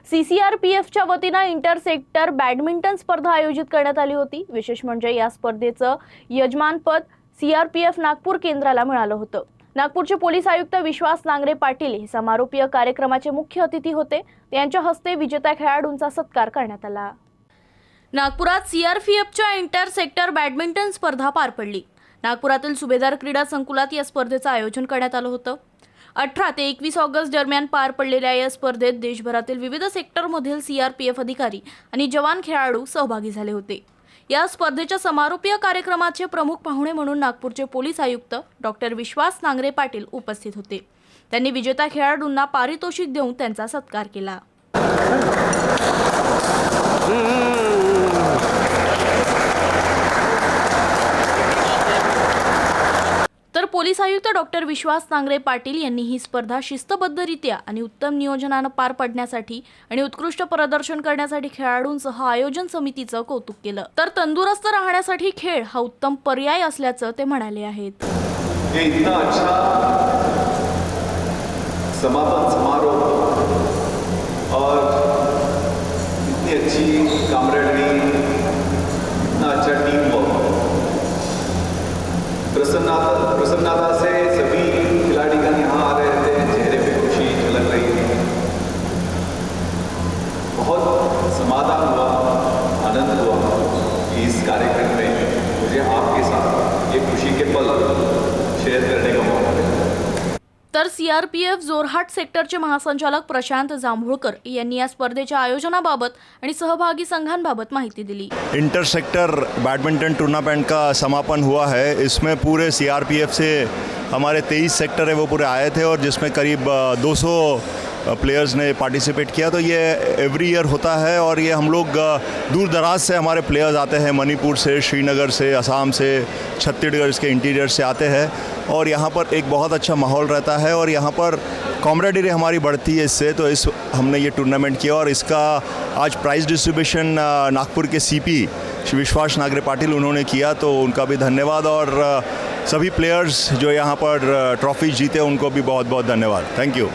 CCRPFच्या वतीने inter sector badminton स्पर्धा आयोजित करण्यात आली होती। विशेष म्हणजे या स्पर्धेचं यजमानपद CRPF नागपूर केंद्राला मिळालं होतं। नागपूरचे पोलीस आयुक्त विश्वास नांगरे पाटील हे समारोपीय कार्यक्रमाचे मुख्य अतिथी होते। त्यांच्या हस्ते विजेत्या खेळाडूंचा सत्कार करण्यात आला। नागपुरात CRPFच्या इंटर सेक्टर बॅडमिंटन स्पर्धा पार पडली। नागपुरातील सुभेदार क्रीडा संकुलात या स्पर्धेचं आयोजन करण्यात आलं होतं। 18 ते 21 ऑगस्ट दरम्यान पार पडलेल्या या स्पर्धेत देशभरातील विविध सेक्टरमधील CRPF अधिकारी आणि जवान खेळाडू सहभागी झाले होते। या स्पर्धेच्या समारोपीय कार्यक्रमाचे प्रमुख पाहुणे म्हणून नागपूरचे पोलीस आयुक्त डॉक्टर विश्वास नांगरे पाटील उपस्थित होते। त्यांनी विजेत्या खेळाडूंना पारितोषिक देऊन त्यांचा सत्कार केला। तर पोलीस आयुक्त डॉक्टर विश्वास नांगरे पाटील यांनी ही स्पर्धा शिस्तबद्धरित्या आणि उत्तम नियोजनाने पार पडण्यासाठी आणि उत्कृष्ट प्रदर्शन करण्यासाठी खेळाडूंसह आयोजन समितीचं कौतुक केलं। तर तंदुरुस्त राहण्यासाठी खेळ हा उत्तम पर्याय असल्याचं ते म्हणाले आहेत। ये इतना अच्छा समापन समारोह और इतनी अच्छी कामरेडरी, इतना अच्छा टीम वर्क, प्रसन्नता से सभी खिलाड़ीगण यहाँ आ रहे थे, चेहरे पे खुशी झलक रही थी। बहुत समाधान हुआ, आनंद हुआ कि इस कार्यक्रम में मुझे आपके साथ ये खुशी के पल शेयर करने का मौका मिला। तर CRPF जोरहाट सेक्टरचे महासंचालक प्रशांत जांभूळकर यांनी या स्पर्धेच्या आयोजनाबाबत आणि सहभागी संघांबाबत माहिती दिली। इंटर सेक्टर बैडमिंटन टूर्नामेंट का समापन हुआ है। इसमें पूरे CRPF से हमारे 23 सेक्टर है वो पूरे आए थे और जिसमें करीब 200 प्लेयर्स ने पार्टिसिपेट किया। तो ये एवरी ईयर होता है और ये हम लोग दूर दराज से हमारे प्लेयर्स आते हैं, मणिपुर से, श्रीनगर से, असम से, छत्तीसगढ़ के इंटीरियर से आते हैं और यहाँ पर एक बहुत अच्छा माहौल रहता है और यहाँ पर कॉमरेडरी हमारी बढ़ती है इससे। तो हमने ये टूर्नामेंट किया और इसका आज प्राइज़ डिस्ट्रीब्यूशन नागपुर के CP विश्वास नांगरे पाटिल उन्होंने किया, तो उनका भी धन्यवाद और सभी प्लेयर्स जो यहाँ पर ट्रॉफी जीते उनको भी बहुत बहुत धन्यवाद। Thank you.